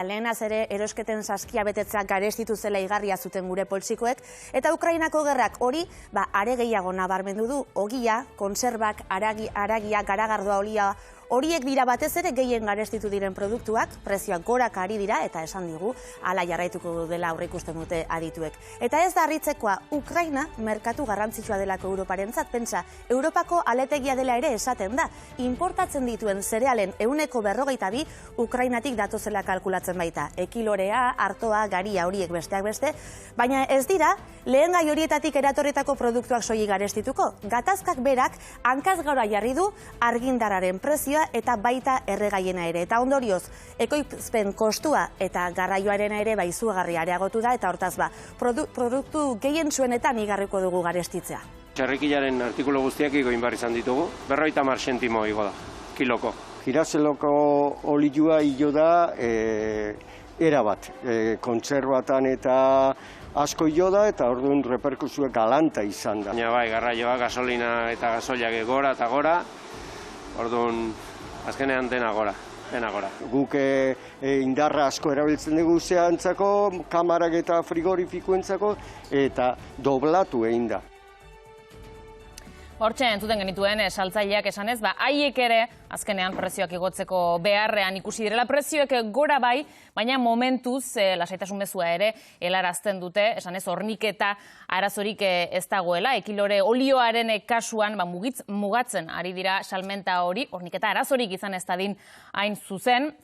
Lehenaz ere erosketen saskia betetzea garestitu zela igarria zuten gure poltsikoek, eta Ukrainako gerrak hori are gehiago nabarmendu du. Ogia, konserbak, haragia, garagardoa, olia, horiek dira batez ere gehien garestitu diren produktuak, prezioak goraka ari dira, eta esan digu, hala jarraituko dela aurreikusten dute adituek. Eta ez da harritzekoa, Ukraina merkatu garrantzitsua delako Europarentzat, pentsa, Europako aletegia dela ere esaten da. Importatzen dituen zerealen 42% Ukrainatik datozela kalkulatzen baita. Ekilorea, artoa, garia horiek besteak beste, baina ez dira, lehen gai horietatik eratorretako produktuak soilik garestituko. Gatazkak berak hankaz gaura jarri du argindarraren prezioa eta baita erregaiena ere. Eta ondorioz, ekoizpen kostua eta garraioarena ere izugarri areagotu da, eta hortaz produktu gehien zuenetan igarriko dugu garestitzea. Txerrikilaren artikulu guztiak igo inbar izan ditugu, 50 zentimo igo da, kiloko. Giraseloko olioa hilo da erabat, kontserbatan eta asko hilo da, eta orduan reperkusio galanta izan da. Baina bai, garraioa, gasolina eta gasoiak gora eta gora, orduan azkenean dena gora. Guk indarra asko erabiltzen dugu zehantzako, kamarak eta frigorifikoentzako, eta doblatu egin da. Hortxe entzuten genituen saltzaileak esanez, haiek ere azkenean prezioak igotzeko beharrean ikusi direla. Prezioek gora bai, baina momentuz lasaitasun mezua ere helarazten dute, esanez horniketa arazorik ez dagoela. Ekilore olioaren kasuan mugatzen ari dira salmenta hori, horniketa arazorik izan ez dadin hain zuzen.